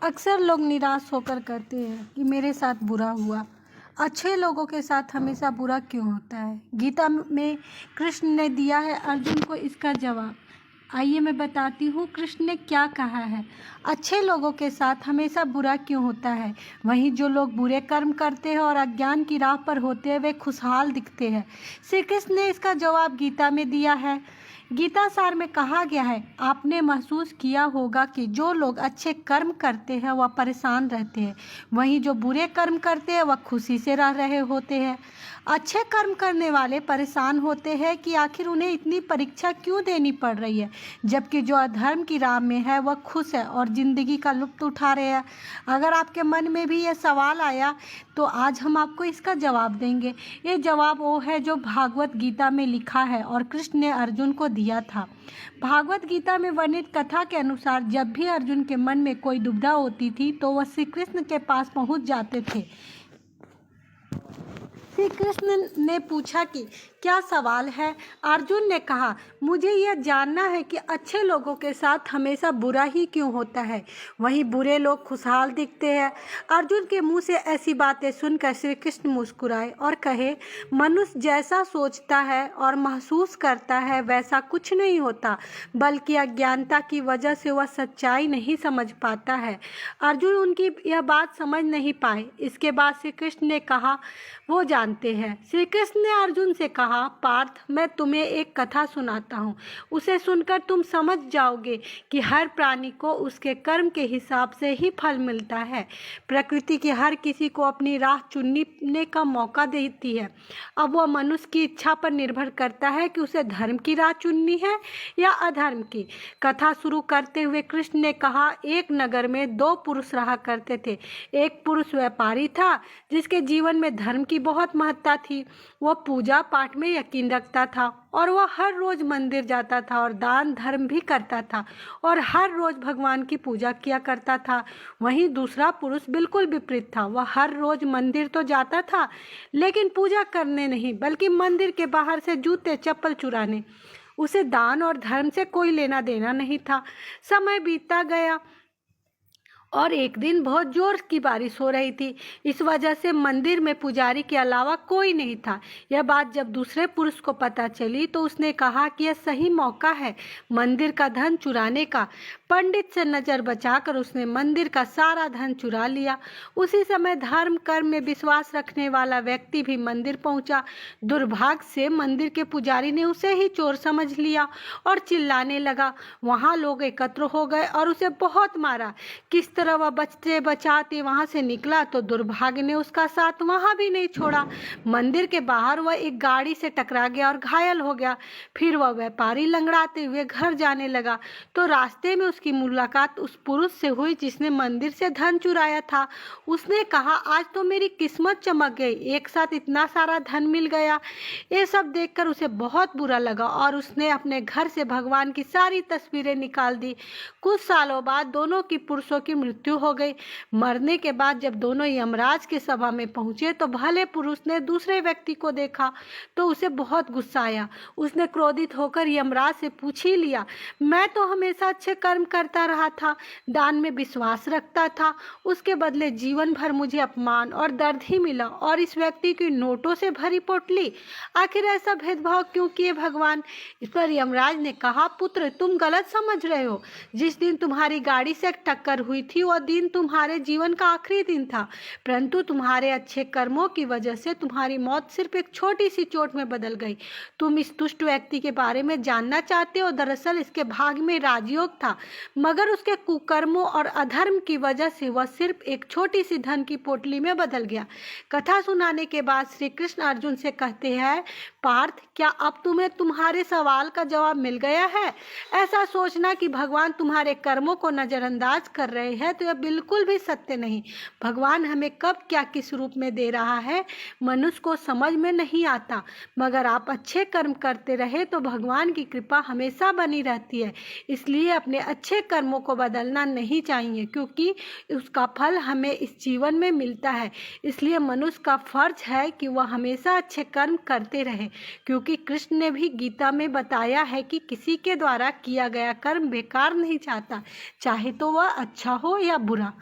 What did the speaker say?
अक्सर लोग निराश होकर कहते हैं कि मेरे साथ बुरा हुआ। अच्छे लोगों के साथ हमेशा बुरा क्यों होता है? गीता में कृष्ण ने दिया है अर्जुन को इसका जवाब। आइए मैं बताती हूँ कृष्ण ने क्या कहा है। अच्छे लोगों के साथ हमेशा बुरा क्यों होता है? वहीं जो लोग बुरे कर्म करते हैं और अज्ञान की राह पर होते हैं वे खुशहाल दिखते हैं। श्री कृष्ण ने इसका जवाब गीता में दिया है। गीता सार में कहा गया है, आपने महसूस किया होगा कि जो लोग अच्छे कर्म करते हैं वह परेशान रहते हैं, वहीं जो बुरे कर्म करते हैं वह खुशी से रह रहे होते हैं। अच्छे कर्म करने वाले परेशान होते हैं कि आखिर उन्हें इतनी परीक्षा क्यों देनी पड़ रही है, जबकि जो अधर्म की राह में है वह खुश है और ज़िंदगी का लुत्फ़ उठा रहे हैं। अगर आपके मन में भी यह सवाल आया तो आज हम आपको इसका जवाब देंगे। ये जवाब वो है जो भागवत गीता में लिखा है और कृष्ण ने अर्जुन को दिया था। भागवत गीता में वर्णित कथा के अनुसार जब भी अर्जुन के मन में कोई दुविधा होती थी तो वह श्री कृष्ण के पास पहुंच जाते थे। श्री कृष्ण ने पूछा कि क्या सवाल है? अर्जुन ने कहा, मुझे यह जानना है कि अच्छे लोगों के साथ हमेशा बुरा ही क्यों होता है, वहीं बुरे लोग खुशहाल दिखते हैं। अर्जुन के मुंह से ऐसी बातें सुनकर श्री कृष्ण मुस्कुराए और कहे, मनुष्य जैसा सोचता है और महसूस करता है वैसा कुछ नहीं होता, बल्कि अज्ञानता की वजह से वह सच्चाई नहीं समझ पाता है। अर्जुन उनकी यह बात समझ नहीं पाए। इसके बाद श्री कृष्ण ने कहा, वो जानते हैं। श्री कृष्ण ने अर्जुन से कहा, पार्थ, मैं तुम्हें एक कथा सुनाता हूँ। उसे सुनकर तुम समझ जाओगे कि हर प्राणी को उसके कर्म के हिसाब से ही फल मिलता है। प्रकृति की हर किसी को अपनी राह चुनने का मौका देती है। अब वह मनुष्य की इच्छा पर निर्भर करता है कि उसे धर्म की राह चुननी है या अधर्म की। कथा शुरू करते हुए कृष्ण ने कहा, एक नगर में दो पुरुष रहा करते थे। एक पुरुष व्यापारी था जिसके जीवन में धर्म की बहुत महत्ता थी। वह पूजा पाठ में यकीन रखता था और वह हर रोज मंदिर जाता था और दान धर्म भी करता था और हर रोज भगवान की पूजा किया करता था। वहीं दूसरा पुरुष बिल्कुल विपरीत था। वह हर रोज मंदिर तो जाता था लेकिन पूजा करने नहीं, बल्कि मंदिर के बाहर से जूते चप्पल चुराने। उसे दान और धर्म से कोई लेना देना नहीं था। समय बीतता गया और एक दिन बहुत जोर की बारिश हो रही थी। इस वजह से मंदिर में पुजारी के अलावा कोई नहीं था। यह बात जब दूसरे पुरुष को पता चली तो उसने कहा कि यह सही मौका है मंदिर का धन चुराने का। पंडित से नज़र बचाकर उसने मंदिर का सारा धन चुरा लिया। उसी समय धर्म कर्म में विश्वास रखने वाला व्यक्ति भी मंदिर पहुंचा। दुर्भाग्य से मंदिर के पुजारी ने उसे ही चोर समझ लिया और चिल्लाने लगा। वहां लोग एकत्र हो गए और उसे बहुत मारा। किस तरह वह बचते बचाते वहां से निकला तो दुर्भाग्य ने उसका साथ वहां भी नहीं छोड़ा। मंदिर के बाहर वह एक गाड़ी से टकरा गया और घायल हो गया। फिर वह व्यापारी लंगड़ाते हुए घर जाने लगा तो रास्ते में उसकी मुलाकात उस पुरुष से हुई जिसने मंदिर से धन चुराया था। उसने कहा, आज तो मेरी किस्मत चमक गई, एक साथ इतना सारा धन मिल गया। ये सब देखकर उसे बहुत बुरा लगा और उसने अपने घर से भगवान की सारी तस्वीरें निकाल दी। कुछ सालों बाद दोनों की पुरुषों की मृत्यु हो गई। मरने के बाद जब दोनों यमराज के सभा में पहुंचे तो भले पुरुष ने दूसरे व्यक्ति को देखा तो उसे बहुत गुस्सा आया। उसने क्रोधित होकर यमराज से पूछ ही लिया, मैं तो हमेशा अच्छे कर्म करता रहा था, दान में विश्वास रखता था, उसके बदले जीवन भर मुझे अपमान और दर्द ही मिला और इस व्यक्ति की नोटों से भरी पोटली। आखिर ऐसा भेदभाव क्यों किए भगवान? इस पर यमराज ने कहा, पुत्र, तुम गलत समझ रहे हो। जिस दिन तुम्हारी गाड़ी से टक्कर हुई थी वह दिन तुम्हारे जीवन का आखिरी दिन था, परंतु तुम्हारे अच्छे कर्मों की वजह से तुम्हारी मौत सिर्फ एक छोटी सी चोट में बदल गई। तुम इस दुष्ट व्यक्ति के बारे में जानना चाहते हो? दरअसल इसके भाग्य में राजयोग था, मगर उसके कुकर्मों और अधर्म की वजह से वह सिर्फ एक छोटी सी धन की पोटली में बदल गया। कथा सुनाने के बाद श्री कृष्ण अर्जुन से कहते हैं, पार्थ, क्या अब तुम्हें तुम्हारे सवाल का जवाब मिल गया है? ऐसा सोचना कि भगवान तुम्हारे कर्मों को नजरअंदाज कर रहे हैं तो यह बिल्कुल भी सत्य नहीं। भगवान हमें कब क्या किस रूप में दे रहा है मनुष्य को समझ में नहीं आता, मगर आप अच्छे कर्म करते रहे तो भगवान की कृपा हमेशा बनी रहती है। इसलिए अपने अच्छे कर्मों को बदलना नहीं चाहिए, क्योंकि उसका फल हमें इस जीवन में मिलता है। इसलिए मनुष्य का फर्ज है कि वह हमेशा अच्छे कर्म करते रहे। है, क्योंकि कृष्ण ने भी गीता में बताया है कि किसी के द्वारा किया गया कर्म बेकार नहीं जाता, चाहे तो वह अच्छा हो या बुरा।